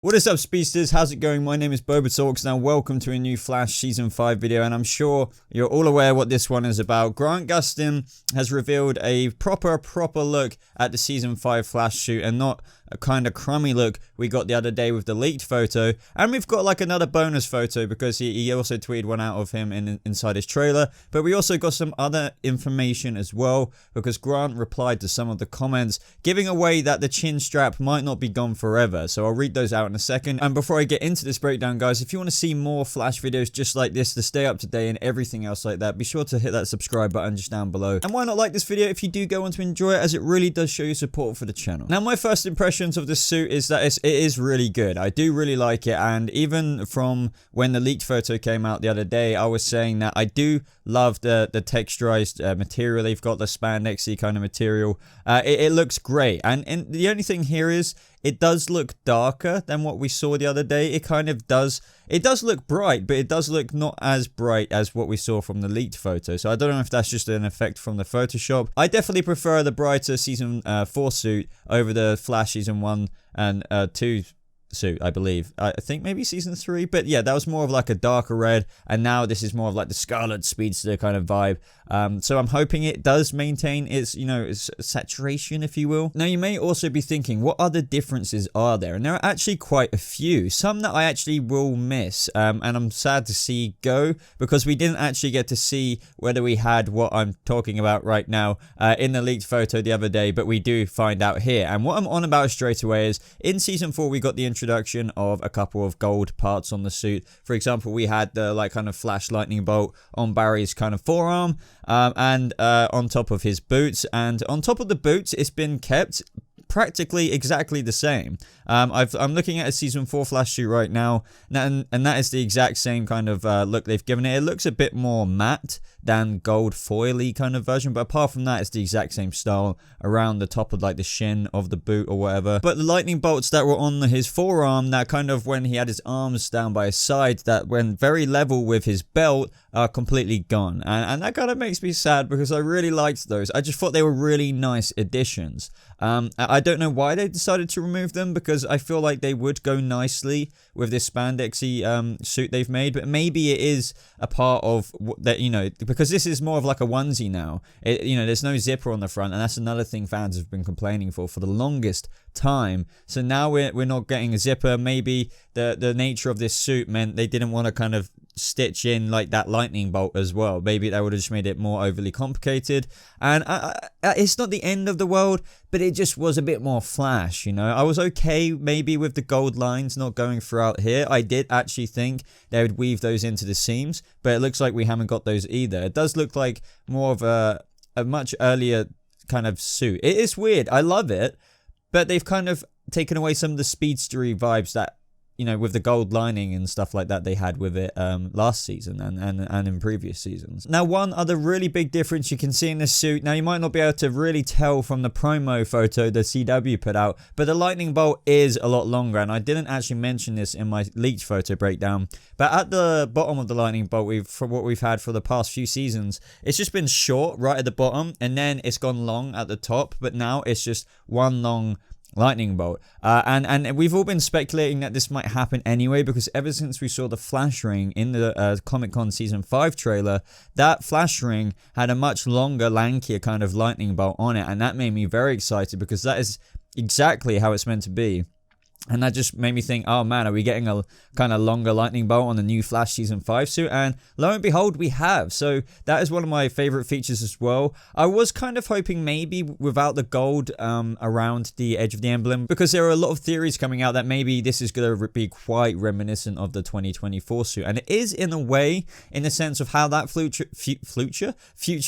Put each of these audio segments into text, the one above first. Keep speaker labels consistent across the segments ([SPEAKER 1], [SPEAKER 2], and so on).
[SPEAKER 1] What is up, speedsters? How's it going? My name is BobaTalks. Now, welcome to a new Flash Season 5 video, and I'm sure you're all aware what this one is about. Gustin has revealed a proper look at the Season 5 Flash shoot, and not a kind of crummy look we got the other day with the leaked photo. And we've got like another bonus photo because he also tweeted one out of him inside his trailer. But we also got some other information as well, because Grant replied to some of the comments, giving away that the chin strap might not be gone forever. So I'll read those out in a second. And before I get into this breakdown, guys, if you want to see more Flash videos just like this to stay up to date and everything else like that, be sure to hit that subscribe button just down below. And why not like this video if you do go on to enjoy it, as it really does show your support for the channel. Now, my first impressions of this suit is that it is really good. I do really like it, and even from when the leaked photo came out the other day, I was saying that I do love the texturized material. They've got the spandexy kind of material. It looks great, and the only thing here is it does look darker than what we saw the other day. It kind of does. It does look bright, but it does look not as bright as what we saw from the leaked photo. So I don't know if that's just an effect from the Photoshop. I definitely prefer the brighter Season 4 suit over the Flash Season 1 and 2 suit, I believe. I think maybe Season 3, but yeah, that was more of like a darker red, and now this is more of like the Scarlet Speedster kind of vibe. So I'm hoping it does maintain its, its saturation, if you will. Now, you may also be thinking, what other differences are there? And there are actually quite a few. Some that I actually will miss, and I'm sad to see go, because we didn't actually get to see whether we had what I'm talking about right now in the leaked photo the other day, but we do find out here. And what I'm on about straight away is, in Season 4, we got the introduction of a couple of gold parts on the suit. For example, we had the like kind of flash lightning bolt on Barry's kind of forearm, and on top of his boots, and on top of the boots it's been kept practically exactly the same. I'm looking at a Season 4 Flash suit right now, and that is the exact same kind of look they've given it. It looks a bit more matte than gold foily kind of version, but apart from that, it's the exact same style around the top of like the shin of the boot or whatever. But the lightning bolts that were on his forearm, that kind of when he had his arms down by his side, that went very level with his belt, are completely gone, and that kind of makes me sad, because I really liked those. I just thought they were really nice additions. I don't know why they decided to remove them, because I feel like they would go nicely with this spandexy suit they've made, but maybe it is a part of that, because this is more of like a onesie now. There's no zipper on the front, and that's another thing fans have been complaining for the longest time. So now we're not getting a zipper. Maybe the nature of this suit meant they didn't want to kind of stitch in like that lightning bolt as well. Maybe that would have just made it more overly complicated, and it's not the end of the world, but it just was a bit more Flash. I was okay maybe with the gold lines not going throughout here. I did actually think they would weave those into the seams, but it looks like we haven't got those either. It does look like more of a much earlier kind of suit. It is weird. I love it, but they've kind of taken away some of the speedstery vibes that, with the gold lining and stuff like that they had with it last season and in previous seasons. Now, one other really big difference you can see in this suit, now you might not be able to really tell from the promo photo the CW put out, but the lightning bolt is a lot longer, and I didn't actually mention this in my leaked photo breakdown, but at the bottom of the lightning bolt, from what we've had for the past few seasons, it's just been short right at the bottom, and then it's gone long at the top, but now it's just one long lightning bolt, and we've all been speculating that this might happen anyway, because ever since we saw the flash ring in the Comic-Con Season 5 trailer, that flash ring had a much longer, lankier kind of lightning bolt on it, and that made me very excited, because that is exactly how it's meant to be. And that just made me think, oh man, are we getting a kind of longer lightning bolt on the new Flash Season 5 suit? And lo and behold, we have. So that is one of my favorite features as well. I was kind of hoping maybe without the gold around the edge of the emblem, because there are a lot of theories coming out that maybe this is going to be quite reminiscent of the 2024 suit. And it is in a way, in the sense of how that future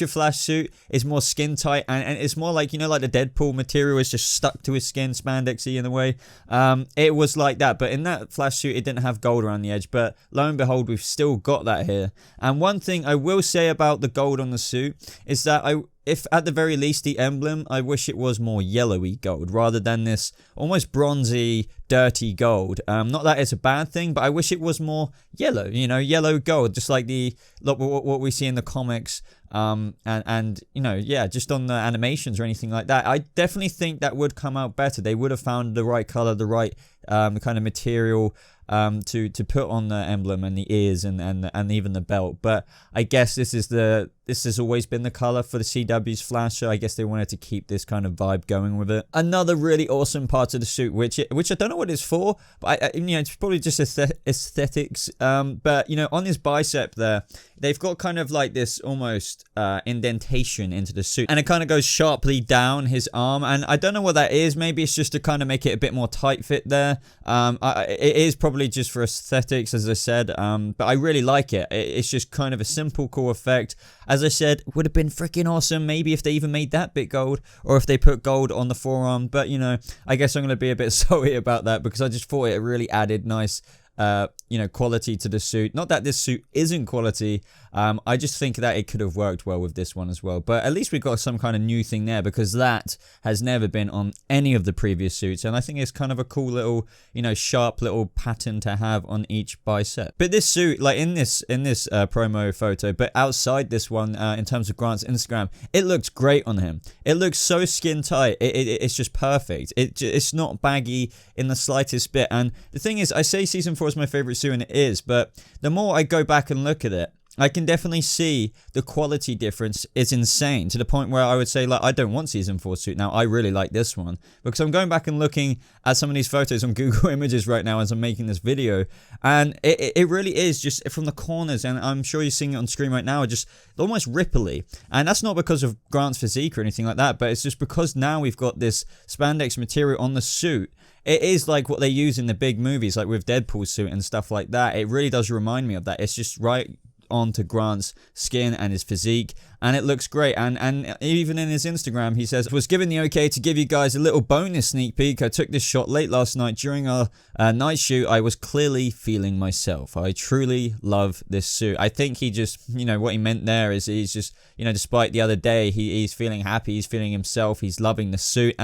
[SPEAKER 1] Flash suit is more skin tight, and it's more like, like the Deadpool material is just stuck to his skin, spandexy in a way. It was like that, but in that Flash suit it didn't have gold around the edge, but lo and behold, we've still got that here. And one thing I will say about the gold on the suit is that if at the very least the emblem, I wish it was more yellowy gold rather than this almost bronzy, dirty gold. Not that it's a bad thing, but I wish it was more yellow, yellow gold, just like what we see in the comics. Yeah, just on the animations or anything like that. I definitely think that would come out better. They would have found the right color, the right kind of material to put on the emblem and the ears and even the belt. But I guess this has always been the color for the CW's Flash, so I guess they wanted to keep this kind of vibe going with it. Another really awesome part of the suit, which I don't know what it's for, but it's probably just aesthetics. But on his bicep there, they've got kind of like this almost indentation into the suit, and it kind of goes sharply down his arm, and I don't know what that is. Maybe it's just to kind of make it a bit more tight fit there. It is probably just for aesthetics, as I said, but I really like it. It's just kind of a simple, cool effect. As I said, would have been freaking awesome maybe if they even made that bit gold, or if they put gold on the forearm, but I guess I'm going to be a bit sorry about that, because I just thought it really added nice quality to the suit. Not that this suit isn't quality, I just think that it could have worked well with this one as well. But at least we got some kind of new thing there, because that has never been on any of the previous suits, and I think it's kind of a cool little, sharp little pattern to have on each bicep. But this suit, like in this promo photo, but outside this one, in terms of Grant's Instagram, it looks great on him. It looks so skin tight. It's just perfect. It's not baggy in the slightest bit. And the thing is, I say season 4 is my favorite suit, and it is, but the more I go back and look at it, I can definitely see the quality difference is insane, to the point where I would say, like, I don't want season 4 suit now. I really like this one, because I'm going back and looking at some of these photos on Google Images right now as I'm making this video, and it really is just from the corners, and I'm sure you're seeing it on screen right now, just almost ripply. And that's not because of Grant's physique or anything like that, but it's just because now we've got this spandex material on the suit. It is like what they use in the big movies, like with Deadpool's suit and stuff like that. It really does remind me of that. It's just right onto Grant's skin and his physique, and it looks great. And even in his Instagram, he says, was given the okay to give you guys a little bonus sneak peek. I took this shot late last night during our night shoot. I was clearly feeling myself. I truly love this suit. I think he just, what he meant there is he's just, despite the other day, he's feeling happy, he's feeling himself, he's loving the suit.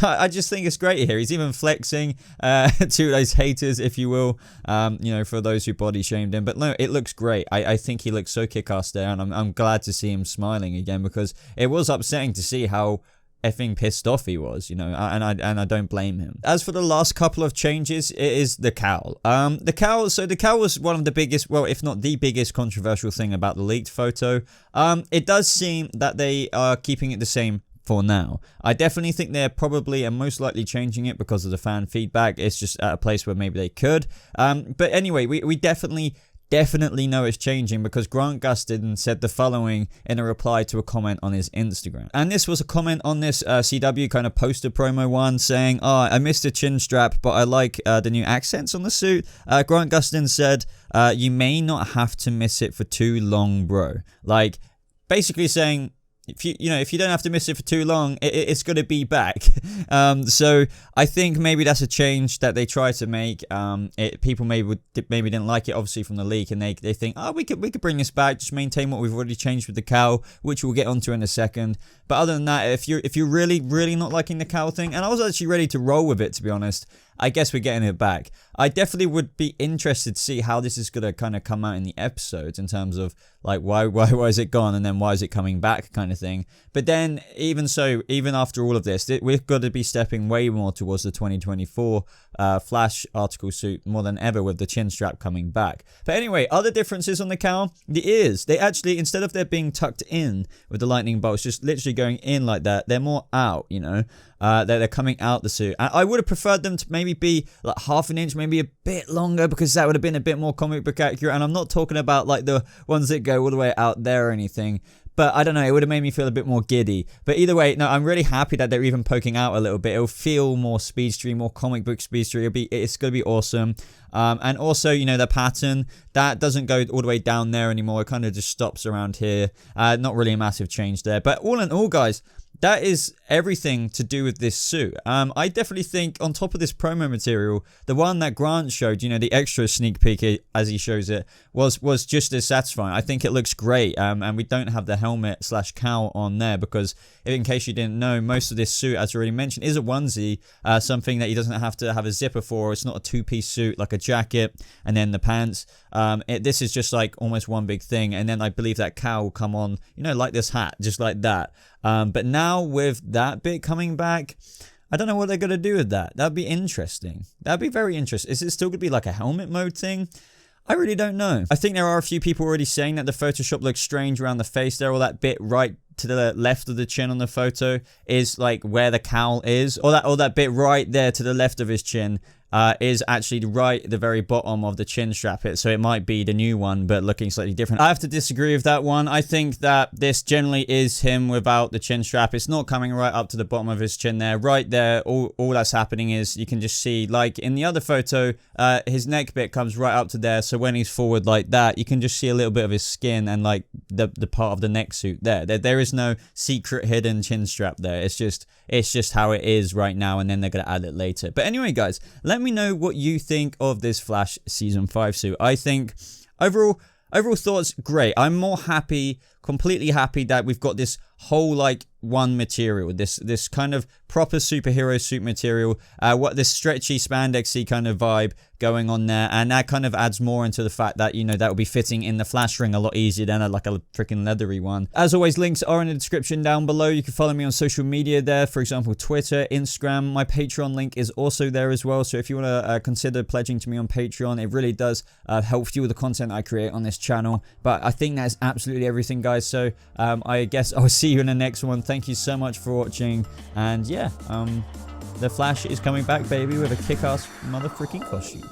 [SPEAKER 1] I just think it's great here. He's even flexing to those haters, if you will, for those who body shamed him. But no, it looks great. I think he looks so kick-ass there, and I'm glad to see him smiling again, because it was upsetting to see how effing pissed off he was, and I don't blame him. As for the last couple of changes, it is the cowl. The cowl was one of the biggest, well, if not the biggest controversial thing about the leaked photo. It does seem that they are keeping it the same for now. I definitely think they're probably and most likely changing it because of the fan feedback. It's just at a place where maybe they could. But anyway, we definitely know it's changing, because Grant Gustin said the following in a reply to a comment on his Instagram. And this was a comment on this CW kind of poster promo one, saying, I missed the chin strap, but I like the new accents on the suit. Grant Gustin said, you may not have to miss it for too long, bro. Like, basically saying, if you don't have to miss it for too long, it's going to be back. So I think maybe that's a change that they try to make. People maybe didn't like it, obviously, from the leak, and they think, we could bring this back, just maintain what we've already changed with the cowl, which we'll get onto in a second. But other than that, if you're really not liking the cowl thing, and I was actually ready to roll with it, to be honest, I guess we're getting it back. I definitely would be interested to see how this is going to kind of come out in the episodes, in terms of like why is it gone, and then why is it coming back, kind of thing. But then even after all of this, we've got to be stepping way more towards the 2024 Flash article suit more than ever, with the chin strap coming back. But anyway, other differences on the cowl, the ears, they actually, instead of there being tucked in with the lightning bolts just literally going in like that, they're more out, they're coming out the suit. I would have preferred them to maybe be like half an inch, maybe a bit longer, because that would have been a bit more comic book accurate. And I'm not talking about like the ones that go all the way out there or anything, but I don't know, it would have made me feel a bit more giddy. But either way, no, I'm really happy that they're even poking out a little bit. It'll feel more speedstery, more comic book speedstery. It's going to be awesome. And also, the pattern, that doesn't go all the way down there anymore. It kind of just stops around here. Not really a massive change there. But all in all, guys, that is everything to do with this suit. I definitely think, on top of this promo material, the one that Grant showed, the extra sneak peek as he shows it, was just as satisfying. I think it looks great, and we don't have the helmet/cowl on there, because in case you didn't know, most of this suit, as already mentioned, is a onesie, something that he doesn't have to have a zipper for. It's not a two-piece suit like a jacket and then the pants. This is just like almost one big thing, and then I believe that cowl will come on, like this hat, just like that. But now with that bit coming back, I don't know what they're going to do with that. That'd be interesting. That'd be very interesting. Is it still going to be like a helmet mode thing? I really don't know. I think there are a few people already saying that the Photoshop looks strange around the face there, or that bit right to the left of the chin on the photo is like where the cowl is, or that bit right there to the left of his chin is actually right at the very bottom of the chin strap. So it might be the new one, but looking slightly different. I have to disagree with that one. I think that this generally is him without the chin strap. It's not coming right up to the bottom of his chin there. Right there, all that's happening is you can just see, like in the other photo, his neck bit comes right up to there. So when he's forward like that, you can just see a little bit of his skin and like the part of the neck suit there. There is no secret hidden chin strap there. It's just how it is right now, and then they're going to add it later. But anyway, guys, let me know what you think of this Flash Season 5 suit. I think overall thoughts, great. I'm more happy, completely happy that we've got this whole like one material, this kind of proper superhero suit material, what this stretchy spandexy kind of vibe going on there, and that kind of adds more into the fact that, you know, that will be fitting in the Flash ring a lot easier than like a freaking leathery one. As always, links are in the description down below. You can follow me on social media there, for example Twitter, Instagram. My Patreon link is also there as well, so if you want to consider pledging to me on Patreon, it really does help fuel the content I create on this channel. But I think that's absolutely everything, guys, so I guess I'll see you in the next one. Thank you so much for watching, and yeah, the Flash is coming back, baby, with a kick-ass mother freaking costume.